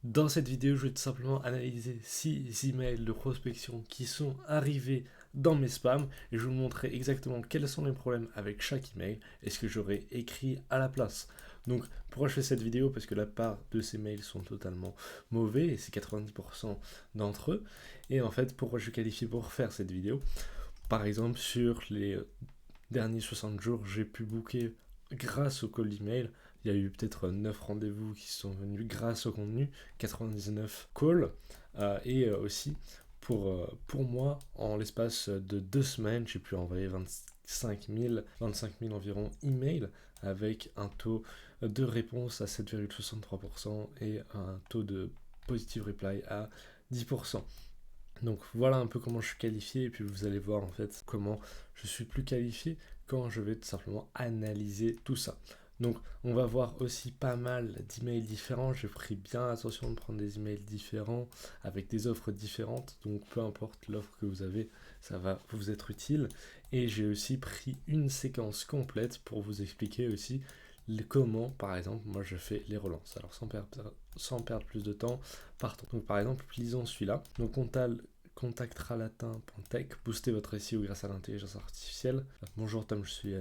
Dans cette vidéo, je vais tout simplement analyser 6 emails de prospection qui sont arrivés dans mes spams et je vais vous montrer exactement quels sont les problèmes avec chaque email et ce que j'aurais écrit à la place. Donc pourquoi je fais cette vidéo? Parce que la part de ces mails sont totalement mauvais et c'est 90% d'entre eux. Et en fait, pourquoi je suis qualifié pour faire cette vidéo? Par exemple, sur les derniers 60 jours, j'ai pu booker grâce au call email. Il y a eu peut-être 9 rendez-vous qui sont venus grâce au contenu, 99 calls. Et aussi, pour moi, en l'espace de 2 semaines, j'ai pu envoyer 25 000 environ emails avec un taux de réponse à 7,63% et un taux de positive reply à 10%. Donc voilà un peu comment je suis qualifié et puis vous allez voir en fait comment je suis plus qualifié quand je vais tout simplement analyser tout ça. Donc on va voir aussi pas mal d'emails différents, j'ai pris bien attention de prendre des emails différents avec des offres différentes, donc peu importe l'offre que vous avez, ça va vous être utile. Et j'ai aussi pris une séquence complète pour vous expliquer aussi comment par exemple moi je fais les relances. Alors sans perdre plus de temps, partons. Donc par exemple, lisons celui-là. Donc contactralatin.tech, booster votre SEO grâce à l'intelligence artificielle. Bonjour Tom, je suis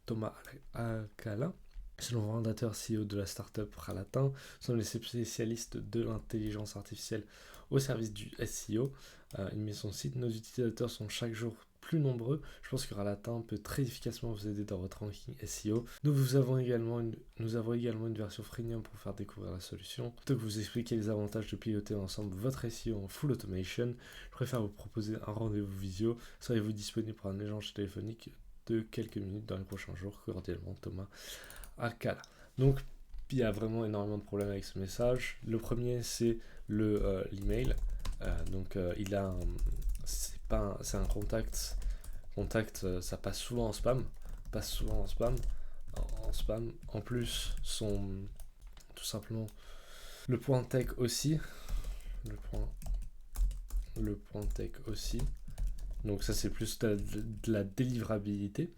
Thomas Akala. C'est le fondateur CEO de la startup Ralatin. Nous sommes les spécialistes de l'intelligence artificielle au service du SEO. Il met son site. Nos utilisateurs sont chaque jour plus nombreux. Je pense que Ralatin peut très efficacement vous aider dans votre ranking SEO. Nous avons également une version freemium pour faire découvrir la solution. Plutôt que vous expliquer les avantages de piloter ensemble votre SEO en full automation, je préfère vous proposer un rendez-vous visio. Serez-vous disponible pour un échange téléphonique de quelques minutes dans les prochains jours? Cordialement, Thomas Akala. Donc, il y a vraiment énormément de problèmes avec ce message. Le premier, c'est l'email. Il a c'est un contact. Ça passe souvent en spam. En plus, tout simplement le point tech aussi. Le point tech aussi. Donc ça, c'est plus de la délivrabilité.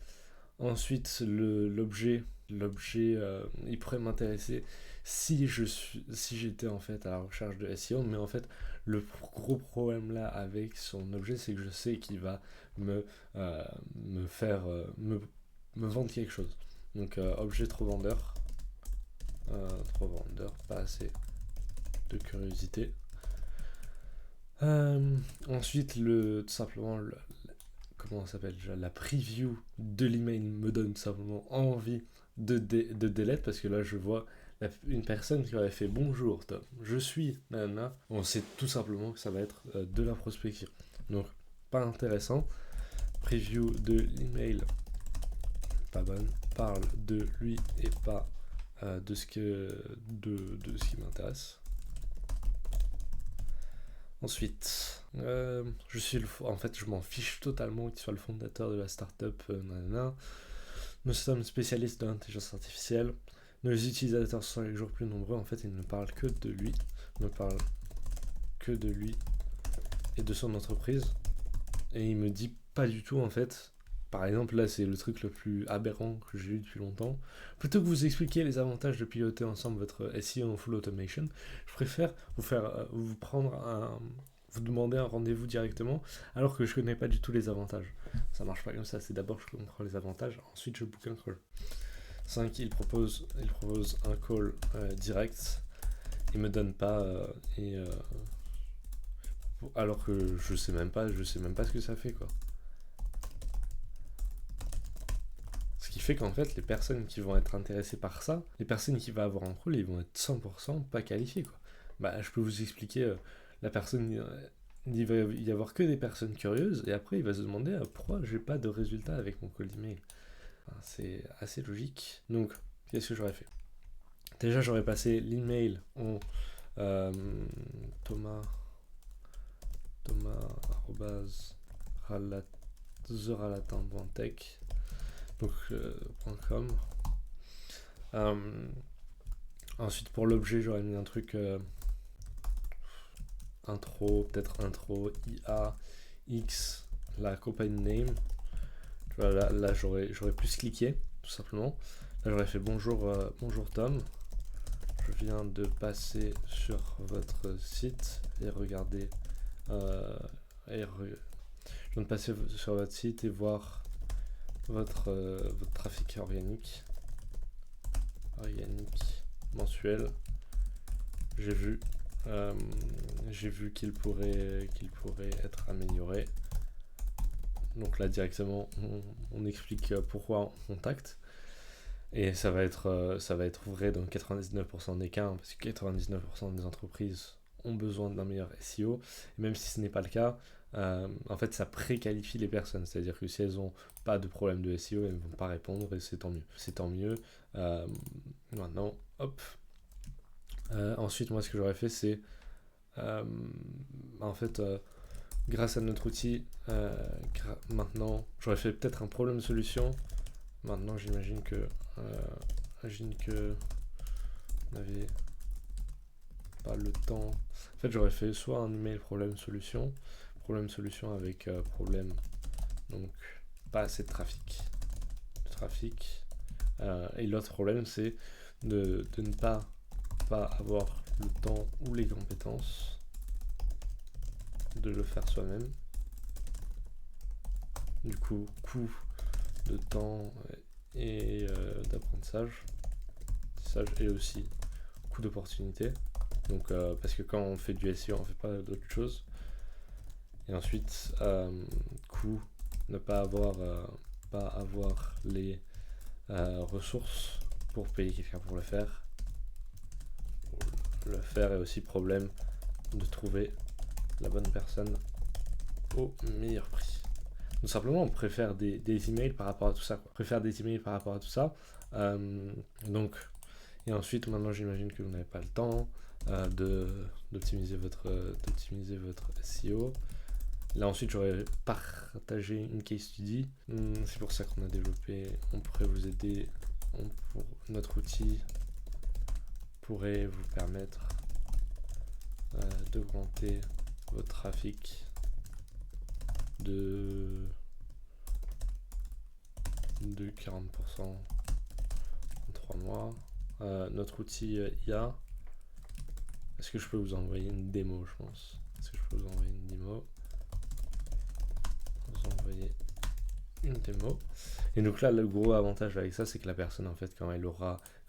Ensuite, l'objet, il pourrait m'intéresser si j'étais en fait à la recherche de SEO, mais en fait, le gros problème là avec son objet, c'est que je sais qu'il va me vendre quelque chose. Donc, objet trop vendeur, pas assez de curiosité. Ensuite, tout simplement, comment ça s'appelle déjà, la preview de l'email me donne simplement envie de delete parce que là je vois une personne qui avait fait bonjour Tom, je suis nanana. On sait tout simplement que ça va être de la prospection, donc pas intéressant. Preview de l'email pas bonne, parle de lui et pas de ce qui m'intéresse. Ensuite, je m'en fiche totalement qu'il soit le fondateur de la startup. Nous sommes spécialistes de l'intelligence artificielle. Nos utilisateurs sont chaque jour plus nombreux. En fait, il ne parle que de lui. Il ne parle que de lui et de son entreprise. Et il me dit pas du tout, en fait. Par exemple, là, c'est le truc le plus aberrant que j'ai eu depuis longtemps. Plutôt que vous expliquer les avantages de piloter ensemble votre SEO en full automation, je préfère vous demander un rendez-vous directement, alors que je connais pas du tout les avantages. Ça marche pas comme ça. C'est d'abord je comprends les avantages, ensuite je book un call. 5, il propose un call direct. Il me donne pas alors que je sais même pas ce que ça fait, quoi. Ce qui fait qu'en fait, les personnes qui vont être intéressées par ça, les personnes qui vont avoir un call, ils vont être 100% pas qualifiées, quoi. Bah, je peux vous expliquer, la personne, il va y avoir que des personnes curieuses, et après, il va se demander pourquoi j'ai pas de résultat avec mon call email. Enfin, c'est assez logique. Donc, qu'est-ce que j'aurais fait? Déjà, j'aurais passé l'email en thomas@theralatin.tech, donc .com. Ensuite, pour l'objet, j'aurais mis un truc peut-être intro, IA, X, la company name. Tu vois, là j'aurais plus cliqué, tout simplement. Là, j'aurais fait bonjour Tom. je viens de passer sur votre site et regarder je viens de passer sur votre site et voir votre trafic organique mensuel. J'ai vu qu'il pourrait être amélioré. Donc là directement on explique pourquoi on contacte. Et ça va être vrai dans 99% des cas, hein, parce que 99% des entreprises ont besoin d'un meilleur SEO. Et même si ce n'est pas le cas, en fait ça préqualifie les personnes. C'est-à-dire que si elles n'ont pas de problème de SEO, elles ne vont pas répondre et c'est tant mieux. C'est tant mieux. Maintenant, hop. Ensuite, moi ce que j'aurais fait, c'est en fait grâce à notre outil, maintenant j'aurais fait peut-être un problème-solution. Maintenant j'imagine que on n'avait pas le temps. En fait j'aurais fait soit un email problème-solution avec problème, donc pas assez de trafic. Et l'autre problème c'est de ne pas avoir le temps ou les compétences de le faire soi-même. Du coup, coût de temps et d'apprentissage et aussi coût d'opportunité. Donc parce que quand on fait du SEO, on fait pas d'autre chose. Et ensuite, coût, ne pas avoir les ressources pour payer quelqu'un pour le faire. Et aussi problème de trouver la bonne personne au meilleur prix. Donc simplement on préfère des emails par rapport à tout ça, donc et ensuite maintenant j'imagine que vous n'avez pas le temps d'optimiser votre SEO. Là ensuite j'aurais partagé une case study. C'est pour ça qu'on a développé, on pourrait vous aider, notre outil pourrait vous permettre d'augmenter votre trafic de 40% en 3 mois. Notre outil IA, est-ce que je peux vous envoyer une démo, je pense. Et donc là, le gros avantage avec ça, c'est que la personne, en fait, quand elle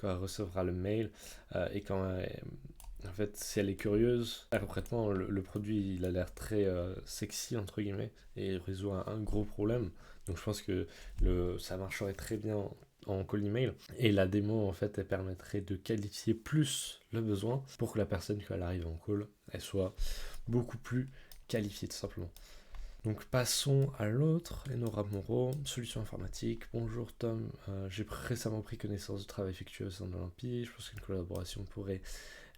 recevra le mail et en fait, si elle est curieuse, concrètement, le produit, il a l'air très sexy, entre guillemets, et il résout un gros problème. Donc je pense que ça marcherait très bien en call email. Et la démo, en fait, elle permettrait de qualifier plus le besoin pour que la personne, quand elle arrive en call, elle soit beaucoup plus qualifiée, tout simplement. Donc passons à l'autre, Enora Moreau, solution informatique. Bonjour Tom, j'ai récemment pris connaissance du travail effectué au sein de l'Olympie. Je pense qu'une collaboration pourrait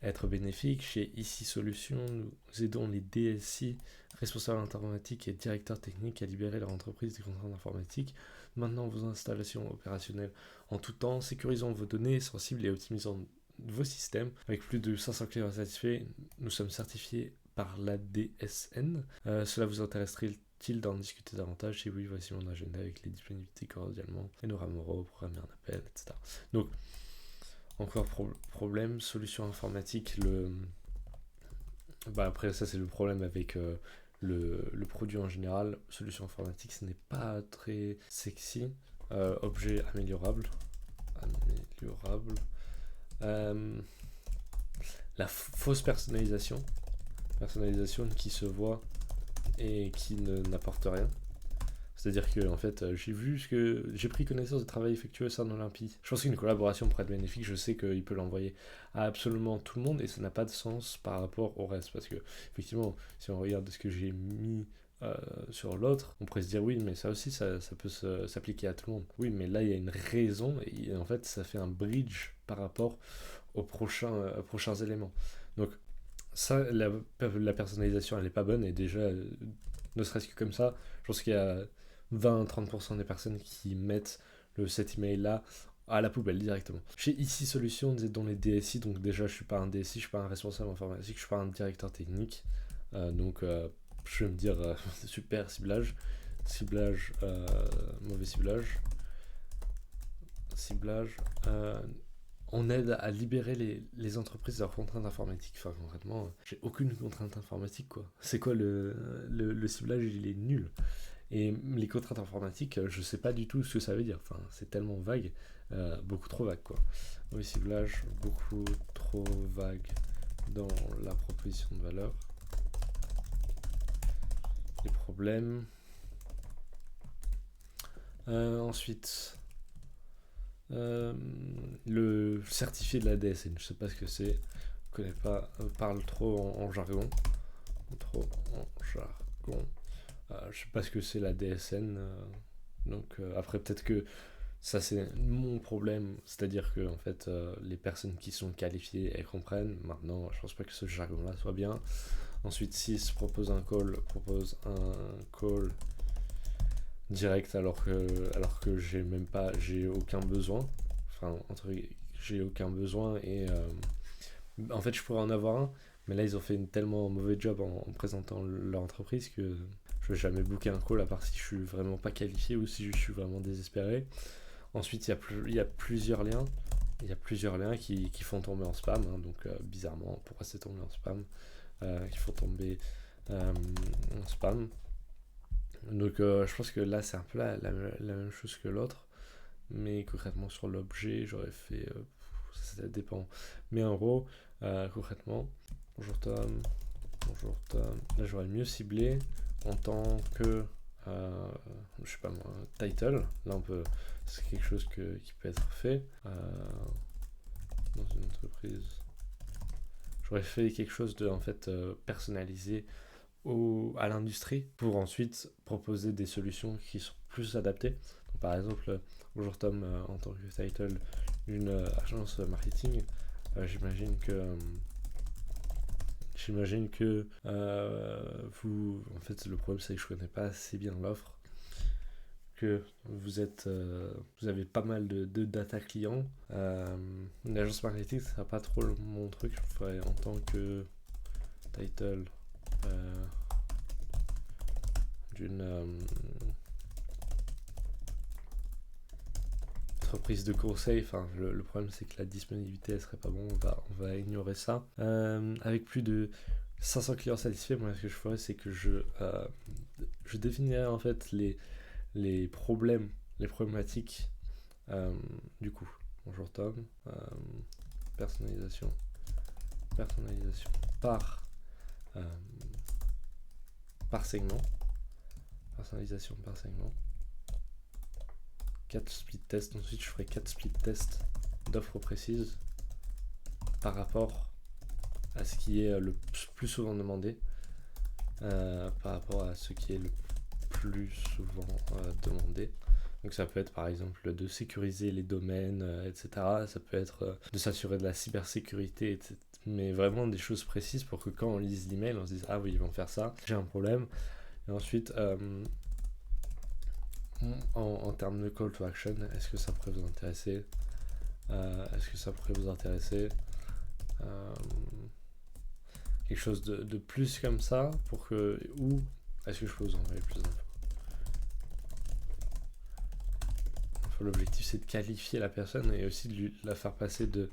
être bénéfique. Chez Ici Solutions, nous aidons les DSI, responsables informatiques et directeurs techniques à libérer leur entreprise des contraintes informatiques, maintenant vos installations opérationnelles en tout temps, sécurisant vos données sensibles et optimisant vos systèmes. Avec plus de 500 clients satisfaits, nous sommes certifiés par la DSN. Cela vous intéresserait-il d'en discuter davantage? Si oui, voici mon agenda avec les disponibilités cordialement. Et Nora Moreau, programmer un appel, etc. Donc, encore problème, solution informatique. Après, ça, c'est le problème avec le produit en général. Solution informatique, ce n'est pas très sexy. Objet améliorable. La fausse personnalisation qui se voit et qui n'apporte rien. C'est-à-dire que en fait, j'ai pris connaissance du travail effectué au sein de l'Olympie. Je pense qu'une collaboration pourrait être bénéfique. Je sais qu'il peut l'envoyer à absolument tout le monde et ça n'a pas de sens par rapport au reste. Parce que effectivement, si on regarde ce que j'ai mis sur l'autre, on pourrait se dire oui, mais ça aussi, ça peut s'appliquer à tout le monde. Oui, mais là, il y a une raison et en fait, ça fait un bridge par rapport aux prochains éléments. Donc ça, la personnalisation, elle n'est pas bonne et déjà, ne serait-ce que comme ça, je pense qu'il y a 20-30% des personnes qui mettent cet email-là à la poubelle directement. Chez Ici Solutions, nous aidons les DSI, donc déjà je suis pas un DSI, je suis pas un responsable informatique, je suis pas un directeur technique, donc je vais me dire super ciblage, mauvais ciblage, on aide à libérer les entreprises de leurs contraintes informatiques. Enfin, concrètement, j'ai aucune contrainte informatique, quoi. C'est quoi le ciblage? Il est nul. Et les contraintes informatiques, je sais pas du tout ce que ça veut dire. Enfin, c'est tellement vague, beaucoup trop vague, quoi. Oui, ciblage, beaucoup trop vague dans la proposition de valeur. Les problèmes. Ensuite, le certifié de la DSN, je sais pas ce que c'est, je connais pas, parle trop en jargon, trop en jargon, je sais pas ce que c'est la DSN, donc après peut-être que ça c'est mon problème, c'est-à-dire que en fait les personnes qui sont qualifiées elles comprennent. Maintenant je pense pas que ce jargon là soit bien. Ensuite 6 propose un call direct alors que j'ai aucun besoin, enfin j'ai aucun besoin et en fait je pourrais en avoir un, mais là ils ont fait une tellement mauvais job en présentant leur entreprise que je vais jamais booker un call à part si je suis vraiment pas qualifié ou si je suis vraiment désespéré. Ensuite il y a plusieurs liens, qui font tomber en spam, hein, donc bizarrement pourquoi c'est tombé en spam, qui font tomber en spam. Donc je pense que là c'est un peu la même chose que l'autre, mais concrètement sur l'objet j'aurais fait, ça dépend. Mais en gros, concrètement, bonjour Tom, là j'aurais mieux ciblé en tant que, je sais pas moi, title. Là c'est quelque chose qui peut être fait dans une entreprise. J'aurais fait quelque chose de en fait personnalisé à l'industrie pour ensuite proposer des solutions qui sont plus adaptées. Donc, par exemple, bonjour Tom, en tant que title d'une agence marketing, j'imagine que vous, en fait, le problème c'est que je connais pas assez bien l'offre, que vous avez pas mal de data clients. Une agence marketing, ça sera pas trop mon truc. Je ferais en tant que title d'une entreprise de conseil. Enfin, le problème c'est que la disponibilité elle serait pas bon, on va ignorer ça. Avec plus de 500 clients satisfaits, moi ce que je ferais c'est que je définirais en fait les problématiques du coup. Bonjour Tom, personnalisation euh, par segment, personnalisation par segment, 4 split tests. Ensuite je ferai 4 split tests d'offres précises par rapport à ce qui est le plus souvent demandé, par rapport à ce qui est le plus souvent demandé. Donc ça peut être par exemple de sécuriser les domaines, etc. Ça peut être de s'assurer de la cybersécurité, etc. Mais vraiment des choses précises pour que quand on lise l'email, on se dise ah oui ils vont faire ça, j'ai un problème. Et ensuite en termes de call to action, est-ce que ça pourrait vous intéresser, quelque chose de plus comme ça pour que, ou est-ce que je peux vous envoyer plus d'infos. L'objectif c'est de qualifier la personne et aussi de la faire passer de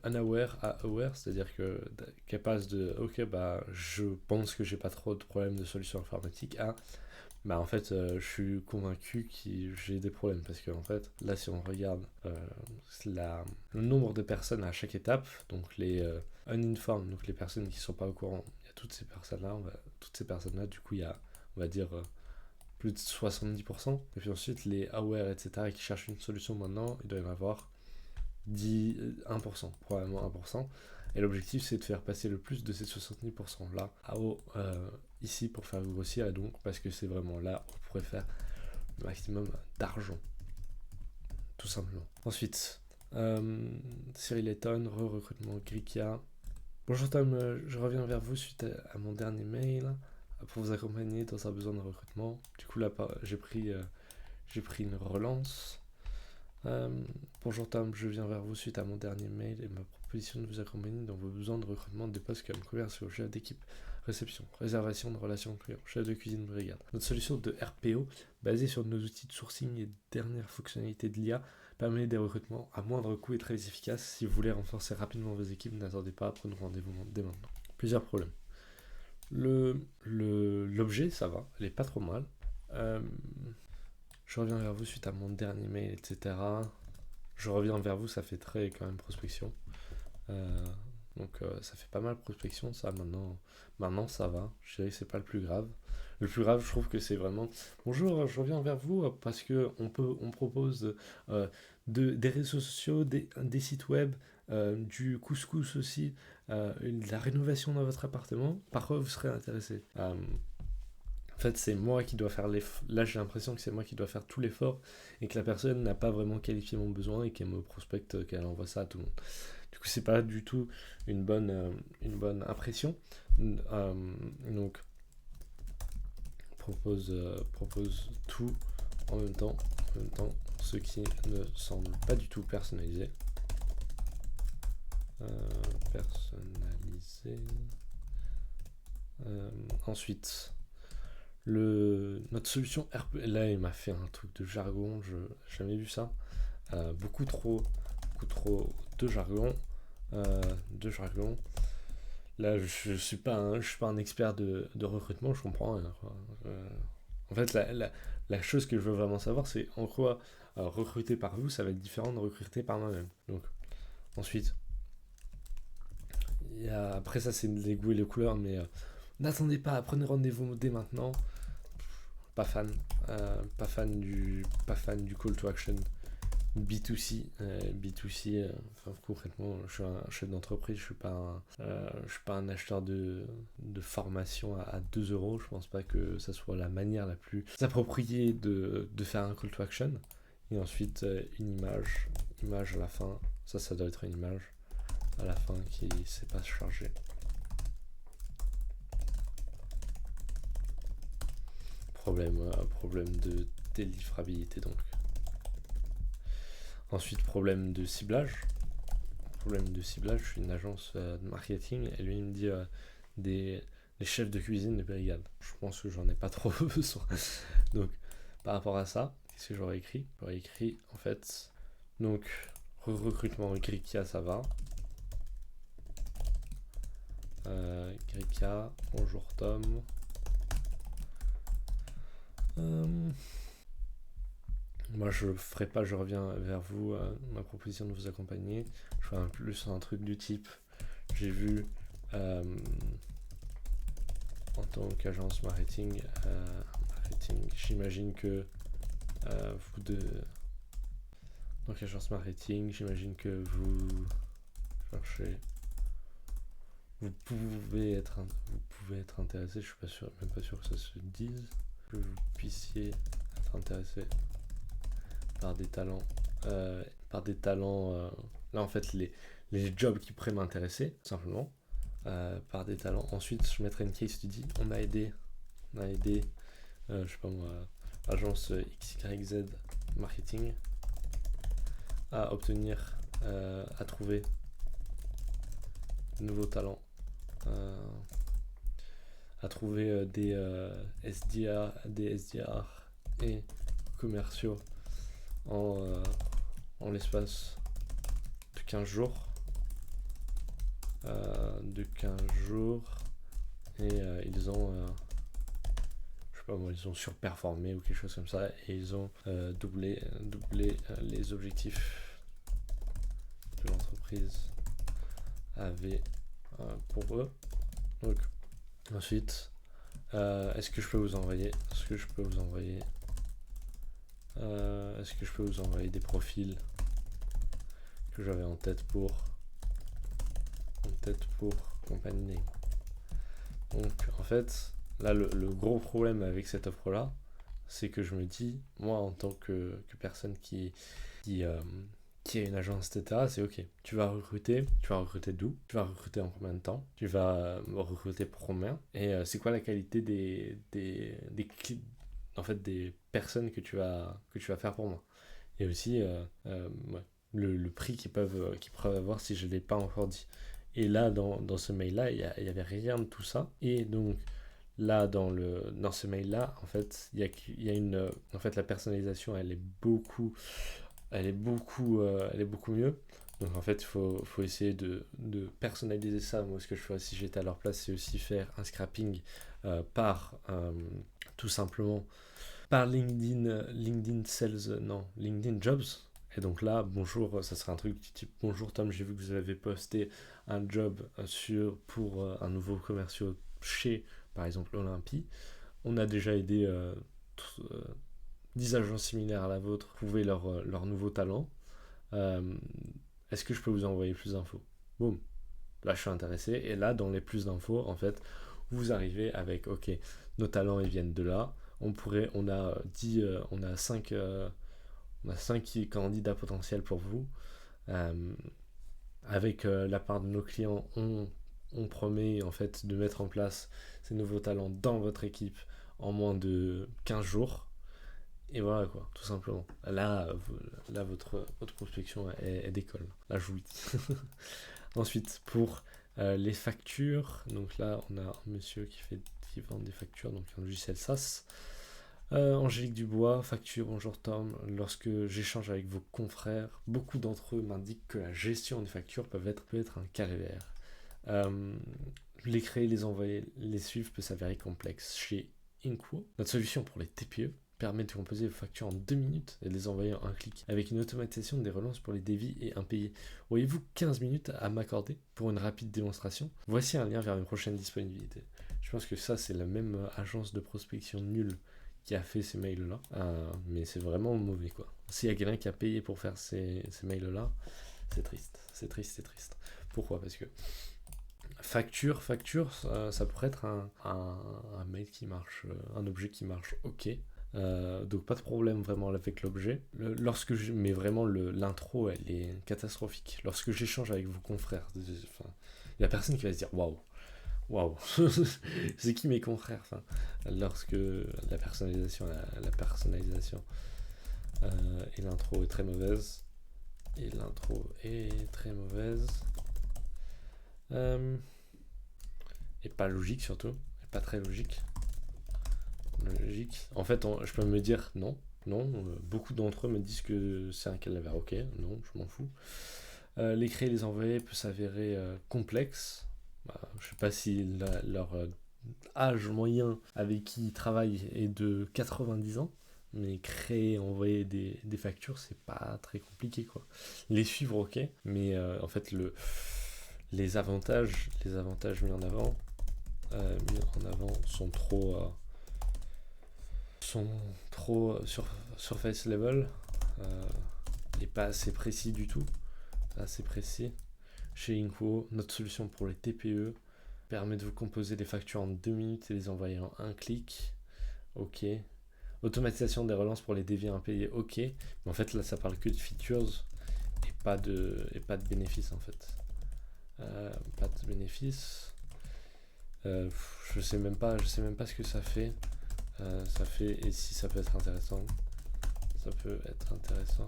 unaware à aware, c'est-à-dire qu'elle passe de ok bah je pense que j'ai pas trop de problèmes de solution informatique à bah en fait je suis convaincu que j'ai des problèmes, parce que en fait là si on regarde le nombre de personnes à chaque étape, donc les uninformed, donc les personnes qui sont pas au courant, il y a toutes ces personnes là, du coup il y a on va dire plus de 70%. Et puis ensuite, les aware, etc., qui cherchent une solution maintenant, il doit y en avoir 1%, probablement 1%. Et l'objectif, c'est de faire passer le plus de ces 70% là ici pour faire grossir, et donc parce que c'est vraiment là où on pourrait faire le maximum d'argent. Tout simplement. Ensuite, Cyril Letton, recrutement Grikia. Bonjour Tom, je reviens vers vous suite à mon dernier mail pour vous accompagner dans un besoin de recrutement. Du coup là j'ai pris une relance. Bonjour Tom, je viens vers vous suite à mon dernier mail et ma proposition de vous accompagner dans vos besoins de recrutement des postes comme commerciaux, chef d'équipe, réception, réservation de relations clients, chef de cuisine, brigade. Notre solution de RPO, basée sur nos outils de sourcing et dernières fonctionnalités de l'IA, permet des recrutements à moindre coût et très efficace. Si vous voulez renforcer rapidement vos équipes, n'attendez pas, prenez rendez-vous dès maintenant. Plusieurs problèmes. L'objet, ça va, elle est pas trop mal. Je reviens vers vous suite à mon dernier mail, etc. Je reviens vers vous, ça fait très quand même prospection. Donc ça fait pas mal prospection, ça maintenant ça va. Je dirais que c'est pas le plus grave. Le plus grave, je trouve que c'est vraiment bonjour, je reviens vers vous parce que on propose des réseaux sociaux, des sites web, du couscous aussi, de la rénovation dans votre appartement. Par quoi vous serez intéressé? En fait, c'est moi qui dois faire l'effort. Là, j'ai l'impression que c'est moi qui dois faire tout l'effort et que la personne n'a pas vraiment qualifié mon besoin et qu'elle me prospecte, qu'elle envoie ça à tout le monde. Du coup, c'est pas du tout une bonne impression. Donc, propose tout en même temps, ce qui ne semble pas du tout personnalisé. Ensuite, notre solution RP. Là, il m'a fait un truc de jargon, je n'ai jamais vu ça. Beaucoup trop de jargon. Là, je suis pas un expert de recrutement, je comprends rien. En fait, la chose que je veux vraiment savoir, c'est en quoi recruter par vous, ça va être différent de recruter par moi-même. Donc, ensuite, après ça, c'est les goûts et les couleurs, mais n'attendez pas, prenez rendez-vous dès maintenant. Pas fan du call to action. B2C, concrètement, je suis un chef d'entreprise, je suis pas un acheteur de formation à 2 euros. Je pense pas que ça soit la manière la plus appropriée de faire un call to action. Et ensuite, une image à la fin. Ça doit être une image à la fin qui ne sait pas se charger. Problème de délivrabilité donc. Ensuite, problème de ciblage. Je suis une agence de marketing et lui il me dit des chefs de cuisine de brigade. Je pense que j'en ai pas trop besoin. Donc, par rapport à ça, qu'est-ce que j'aurais écrit? J'aurais écrit en fait, donc, recrutement Grikia, ça va. Grikia, bonjour Tom. Moi, je ferai pas, je reviens vers vous, ma proposition de vous accompagner. Je ferai plus un truc du type, j'ai vu en tant qu'agence marketing, j'imagine que donc agence marketing, j'imagine que vous cherchez, vous pouvez être intéressé, je suis pas sûr, même pas sûr que ça se dise, que vous puissiez être intéressé par des talents, là en fait les jobs qui pourraient m'intéresser, simplement, par des talents. Ensuite, je mettrai une case study. On a aidé, je sais pas moi, agence XYZ marketing à obtenir, à trouver de nouveaux talents, à trouver des SDR et commerciaux en l'espace de 15 jours. Et ils ont je sais pas moi, ils ont surperformé ou quelque chose comme ça et ils ont doublé les objectifs que l'entreprise avait pour eux. Donc ensuite, est-ce que je peux vous envoyer des profils que j'avais en tête pour company name. Donc en fait, là le gros problème avec cette offre là, c'est que je me dis, moi en tant que personne qui a une agence, etc., c'est ok. Tu vas recruter d'où? Tu vas recruter en combien de temps? Tu vas recruter pour combien? Et c'est quoi la qualité des personnes que tu vas faire pour moi? Et aussi le prix qu'ils peuvent avoir si je ne l'ai pas encore dit. Et là, dans ce mail-là, il n'y avait rien de tout ça. Et donc, là, dans ce mail-là, en fait, il y a une... En fait, la personnalisation, elle est beaucoup elle est beaucoup mieux. Donc en fait, faut essayer de personnaliser ça. Moi, ce que je ferais si j'étais à leur place, c'est aussi faire un scrapping par tout simplement par LinkedIn Sales, non, LinkedIn Jobs. Et donc là, bonjour, ça serait un truc du type bonjour Tom, j'ai vu que vous avez posté un job pour un nouveau commercial chez, par exemple, Olympie. On a déjà aidé 10 agences similaires à la vôtre à trouver leur nouveau talent. Euh, Est-ce que je peux vous envoyer plus d'infos? Boum, là je suis intéressé. Et là, dans les plus d'infos, en fait, vous arrivez avec, ok, nos talents ils viennent de là. On a 10, on a 5 candidats potentiels pour vous. Euh, avec la part de nos clients, on promet en fait de mettre en place ces nouveaux talents dans votre équipe en moins de 15 jours. Et voilà quoi, tout simplement. Là votre prospection est décolle. Là, je vous le dis. Ensuite, pour les factures, donc là, on a un monsieur qui vend des factures, donc un logiciel SaaS. Angélique Dubois, facture, bonjour Tom. Lorsque j'échange avec vos confrères, beaucoup d'entre eux m'indiquent que la gestion des factures peut être un calvaire. Les créer, les envoyer, les suivre peut s'avérer complexe. Chez Inquo, notre solution pour les TPE permet de composer vos factures en 2 minutes et de les envoyer en un clic, avec une automatisation des relances pour les dévis et impayés. Auriez-vous 15 minutes à m'accorder pour une rapide démonstration? Voici un lien vers mes prochaines disponibilités. Je pense que ça, c'est la même agence de prospection nulle qui a fait ces mails-là, mais c'est vraiment mauvais, quoi. S'il y a quelqu'un qui a payé pour faire ces mails-là, c'est triste, c'est triste, c'est triste. Pourquoi? Parce que facture, ça pourrait être un mail qui marche, un objet qui marche ok. Donc pas de problème vraiment avec l'objet. Mais vraiment l'intro elle est catastrophique. Lorsque j'échange avec vos confrères, il y a personne qui va se dire waouh, c'est qui mes confrères, lorsque la personnalisation, et l'intro est très mauvaise. Et pas logique surtout, et pas très logique. En fait, je peux me dire non. Beaucoup d'entre eux me disent que c'est un calvaire. Ok, non, je m'en fous. Les créer et les envoyer peut s'avérer complexe. Je sais pas si leur âge moyen avec qui ils travaillent est de 90 ans, mais créer, envoyer des factures, c'est pas très compliqué, quoi. Les suivre, ok, mais en fait, les avantages mis en avant, sont trop surface level, et pas assez précis du tout. Assez précis. Chez Inquo, notre solution pour les TPE permet de vous composer des factures en 2 minutes et les envoyer en un clic. Ok. Automatisation des relances pour les dévis impayés. Ok. Mais en fait, là, ça parle que de features et pas de bénéfices, en fait. Pas de bénéfices. Je sais même pas ce que ça fait. Et si ça peut être intéressant. Ça peut être intéressant.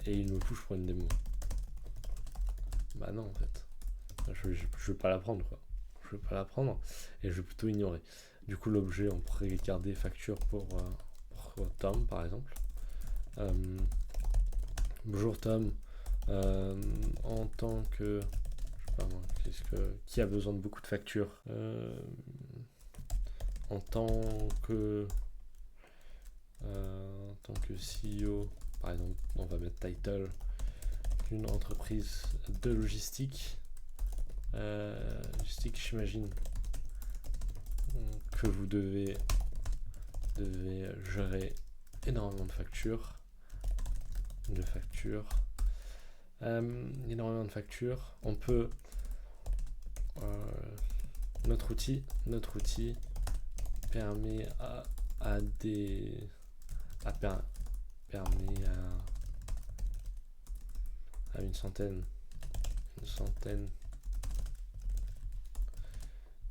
Et il me pousse pour une démo. Bah non, en fait. Je veux pas la prendre, quoi. Je veux pas la prendre et je vais plutôt ignorer. Du coup, l'objet, on pourrait garder facture pour Tom, par exemple. Bonjour Tom. En tant que... Je sais pas moi, qui a besoin de beaucoup de factures en tant que CEO, par exemple, on va mettre title d'une entreprise de logistique. J'imagine que vous devez gérer énormément de factures. Énormément de factures. On peut notre outil permet permet à une centaine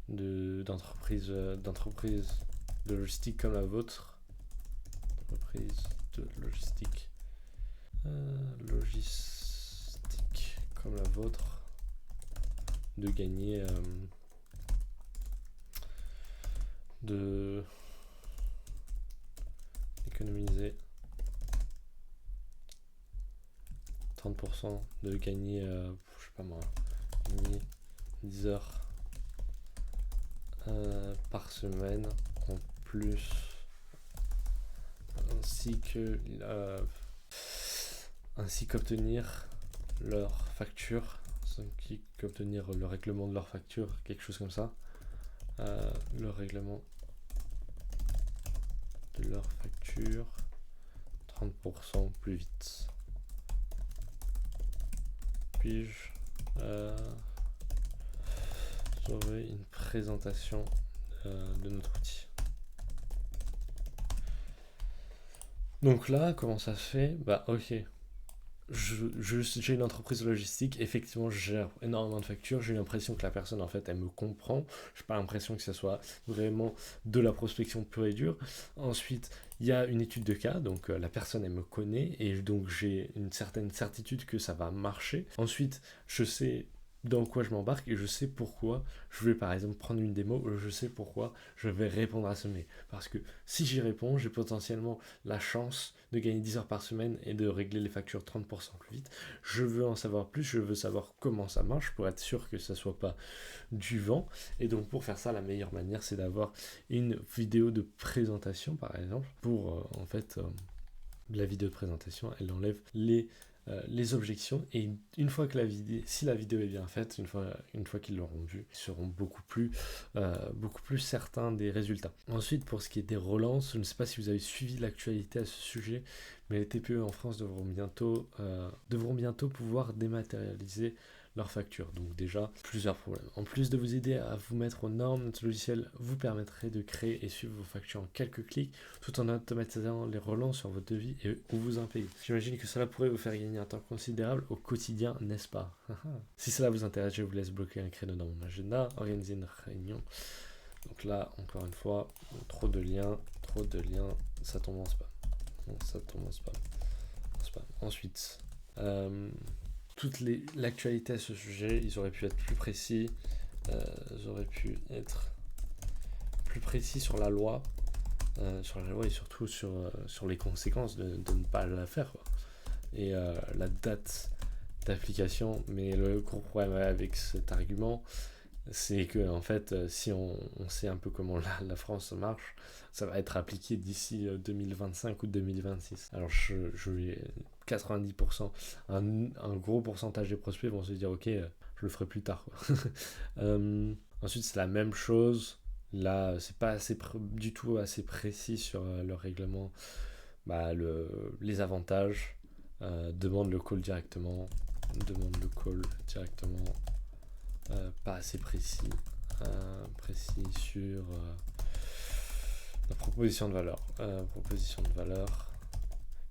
d'entreprises de logistique comme la vôtre, de gagner d'économiser 30% de gagner, je sais pas moi, 10 heures par semaine en plus, ainsi qu'obtenir leur facture, ainsi qu'obtenir le règlement de leur facture, quelque chose comme ça. Le règlement de leur facture 30% plus vite. Puis-je j'aurai une présentation de notre outil. Donc là, comment ça se fait? Bah ok, j'ai une entreprise logistique, effectivement je gère énormément de factures, j'ai l'impression que la personne en fait elle me comprend, j'ai pas l'impression que ce soit vraiment de la prospection pure et dure. Ensuite il y a une étude de cas, donc la personne elle me connaît et donc j'ai une certaine certitude que ça va marcher. Ensuite je sais dans quoi je m'embarque et je sais pourquoi je vais par exemple prendre une démo, je sais pourquoi je vais répondre à ce mail. Parce que si j'y réponds, j'ai potentiellement la chance de gagner 10 heures par semaine et de régler les factures 30% plus vite. Je veux en savoir plus, je veux savoir comment ça marche pour être sûr que ça soit pas du vent. Et donc pour faire ça, la meilleure manière c'est d'avoir une vidéo de présentation par exemple. Pour la vidéo de présentation, elle enlève les objections et une fois que si la vidéo est bien faite, une fois qu'ils l'auront vue, ils seront beaucoup plus certains des résultats. Ensuite, pour ce qui est des relances, je ne sais pas si vous avez suivi l'actualité à ce sujet, mais les TPE en France devront bientôt pouvoir dématérialiser leurs factures. Donc déjà, plusieurs problèmes. En plus de vous aider à vous mettre aux normes, notre logiciel vous permettrait de créer et suivre vos factures en quelques clics, tout en automatisant les relances sur votre devis et où vous impayez. J'imagine que cela pourrait vous faire gagner un temps considérable au quotidien, n'est-ce pas? Si cela vous intéresse, je vous laisse bloquer un créneau dans mon agenda, organiser une réunion. Donc là, encore une fois, trop de liens, ça tombe en spam. Ça tombe en spam. Ensuite, l'actualité à ce sujet, ils auraient pu être plus précis. Sur la loi. Et surtout sur les conséquences de ne pas la faire, quoi. Et la date d'application. Mais le gros problème avec cet argument, c'est que en fait, si on sait un peu comment la France marche, ça va être appliqué d'ici 2025 ou 2026. Alors je vais 90%, un gros pourcentage des prospects vont se dire ok, je le ferai plus tard, quoi. Ensuite c'est la même chose. Là, c'est pas du tout assez précis sur le règlement. Les avantages. Demande le call directement. Pas assez précis. Sur la proposition de valeur.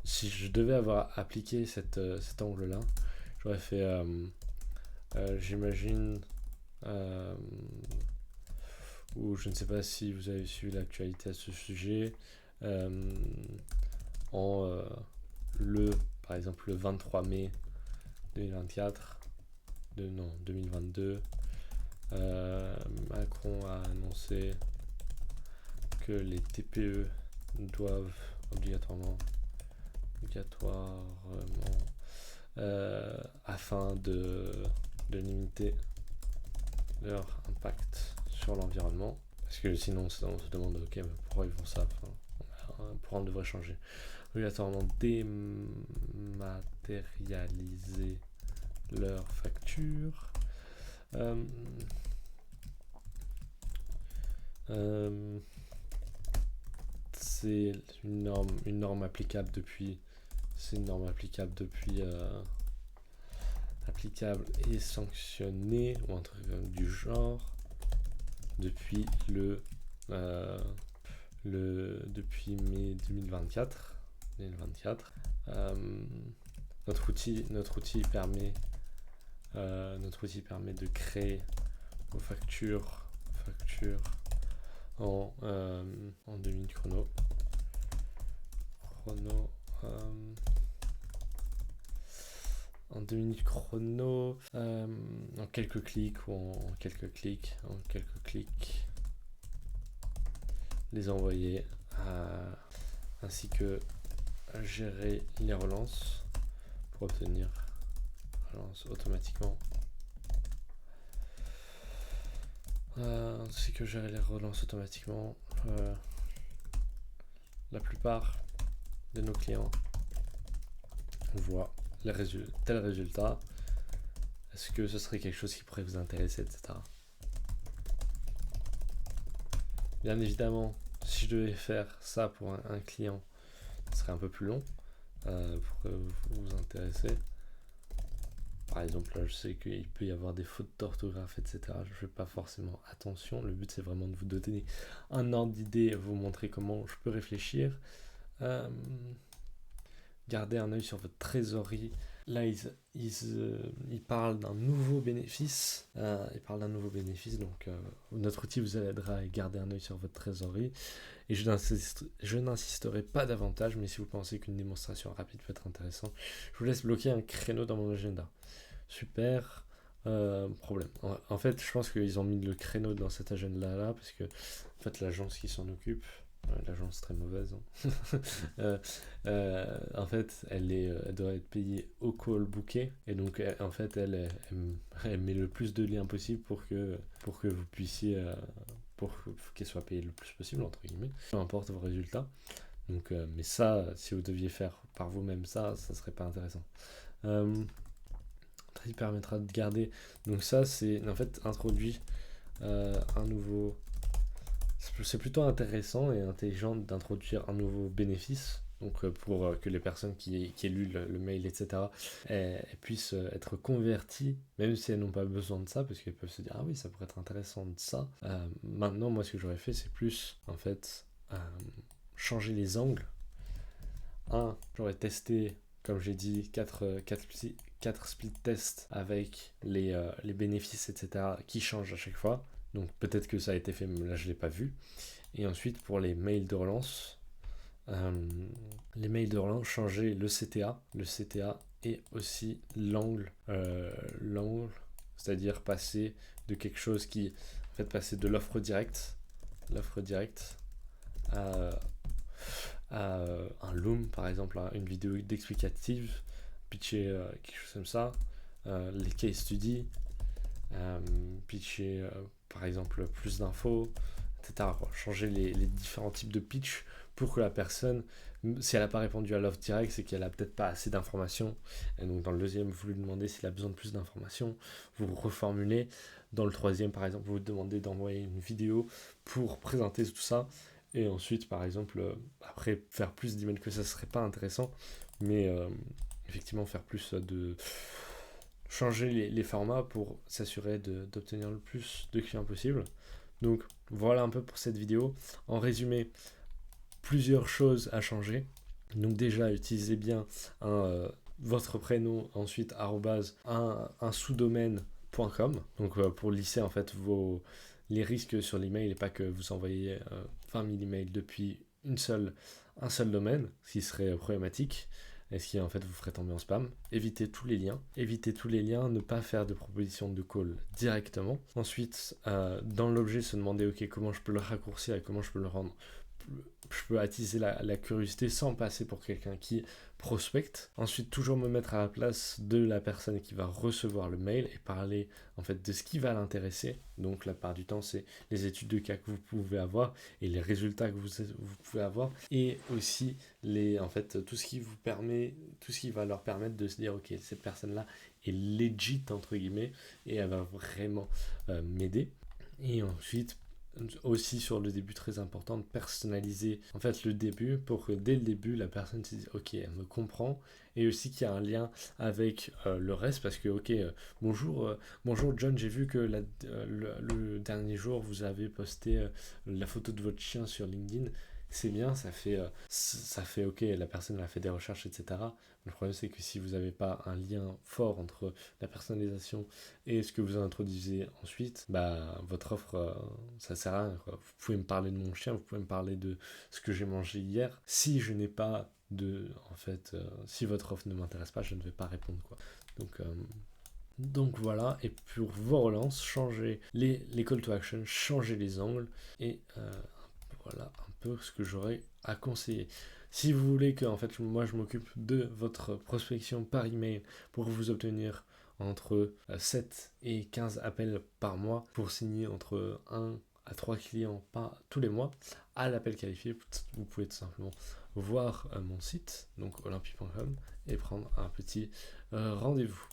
Si je devais avoir appliqué cet angle-là, j'aurais fait, j'imagine, ou je ne sais pas si vous avez suivi l'actualité à ce sujet, par exemple le 23 mai 2022, Macron a annoncé que les TPE doivent obligatoirement afin de limiter leur impact sur l'environnement, parce que sinon on se demande ok, mais pourquoi ils font ça, pourquoi on devrait changer, obligatoirement dématérialiser leurs factures. C'est une norme applicable depuis applicable et sanctionnée ou un truc du genre depuis depuis mai 2024. Notre outil permet de créer vos factures en 2 minutes chrono. En 2 minutes chrono, en quelques clics, les envoyer, ainsi que gérer les relances pour obtenir relance automatiquement. C'est que gérer les relances automatiquement. La plupart de nos clients voient tel résultat. Est-ce que ce serait quelque chose qui pourrait vous intéresser, etc. Bien évidemment, si je devais faire ça pour un client, ce serait un peu plus long pour vous intéresser. Par exemple, là, je sais qu'il peut y avoir des fautes d'orthographe, etc. Je ne fais pas forcément attention. Le but, c'est vraiment de vous donner un ordre d'idée et vous montrer comment je peux réfléchir. Gardez un œil sur votre trésorerie. Là, ils parlent d'un nouveau bénéfice. Donc notre outil vous aidera à garder un œil sur votre trésorerie. Et je n'insisterai pas davantage, mais si vous pensez qu'une démonstration rapide peut être intéressante, je vous laisse bloquer un créneau dans mon agenda. Super. Problème. En fait, je pense qu'ils ont mis le créneau dans cet agenda-là, parce que en fait, l'agence qui s'en occupe, l'agence très mauvaise, hein. En fait, elle doit être payée au call booké, et donc en fait, elle met le plus de liens possible pour que vous puissiez, pour qu'elle soit payée le plus possible, entre guillemets, peu importe vos résultats. Donc, mais ça, si vous deviez faire par vous-même ça serait pas intéressant. Il permettra de garder. Donc ça, c'est en fait introduit un nouveau. C'est plutôt intéressant et intelligent d'introduire un nouveau bénéfice. Donc pour que les personnes qui aient lu le mail, etc., elles puissent être converties, même si elles n'ont pas besoin de ça, parce qu'elles peuvent se dire ah oui, ça pourrait être intéressant de ça. Maintenant, moi, ce que j'aurais fait, c'est plus en fait changer les angles. J'aurais testé, comme j'ai dit, 4 split tests avec les bénéfices, etc., qui changent à chaque fois. Donc peut-être que ça a été fait, mais là je ne l'ai pas vu. Et ensuite, pour les mails de relance, changer le CTA. Le CTA et aussi l'angle, c'est-à-dire passer de quelque chose qui, en fait, passer de l'offre directe à un loom, par exemple, une vidéo d'explicative, pitcher quelque chose comme ça, les case studies, pitcher par exemple plus d'infos, etc. Changer les différents types de pitch pour que la personne, si elle n'a pas répondu à l'offre directe, c'est qu'elle n'a peut-être pas assez d'informations. Et donc dans le deuxième, vous lui demandez s'il a besoin de plus d'informations, vous reformulez. Dans le troisième, par exemple, vous demandez d'envoyer une vidéo pour présenter tout ça. Et ensuite, par exemple, après faire plus d'emails que ça serait pas intéressant, mais effectivement faire plus de changer les formats pour s'assurer d'obtenir le plus de clients possible. Donc voilà un peu pour cette vidéo. En résumé, plusieurs choses à changer. Donc déjà, utilisez bien votre prénom, ensuite un sous-domaine.com, donc pour lisser en fait les risques sur l'email et pas que vous envoyez 20 000 emails depuis un seul domaine, ce qui serait problématique. Et ce qui en fait vous ferait tomber en spam. Évitez tous les liens, ne pas faire de proposition de call directement. Ensuite, dans l'objet, se demander ok, comment je peux le raccourcir et comment je peux le rendre. Je peux attiser la curiosité sans passer pour quelqu'un qui prospecte. Ensuite, toujours me mettre à la place de la personne qui va recevoir le mail et parler en fait de ce qui va l'intéresser. Donc la part du temps, c'est les études de cas que vous pouvez avoir et les résultats que vous pouvez avoir, et aussi tout ce qui va leur permettre de se dire ok, cette personne-là est legit entre guillemets et elle va vraiment m'aider. Et ensuite, aussi sur le début, très important de personnaliser en fait le début pour que dès le début la personne se dise ok, elle me comprend, et aussi qu'il y a un lien avec le reste, parce que ok, bonjour John, j'ai vu que le dernier jour vous avez posté la photo de votre chien sur LinkedIn. C'est bien, ça fait ok, la personne a fait des recherches, etc. Le problème, c'est que si vous n'avez pas un lien fort entre la personnalisation et ce que vous introduisez ensuite, bah, votre offre, ça sert à rien, quoi. Vous pouvez me parler de mon chien, vous pouvez me parler de ce que j'ai mangé hier. Si je n'ai pas si votre offre ne m'intéresse pas, je ne vais pas répondre, quoi. Donc voilà, et pour vos relances, changez les call to action, changez les angles, et voilà un peu ce que j'aurais à conseiller. Si vous voulez que moi je m'occupe de votre prospection par email pour vous obtenir entre 7 et 15 appels par mois pour signer entre 1 à 3 clients tous les mois à l'appel qualifié. Vous pouvez tout simplement voir mon site, donc olympie.com, et prendre un petit rendez-vous.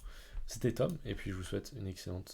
C'était Tom, et puis je vous souhaite une excellente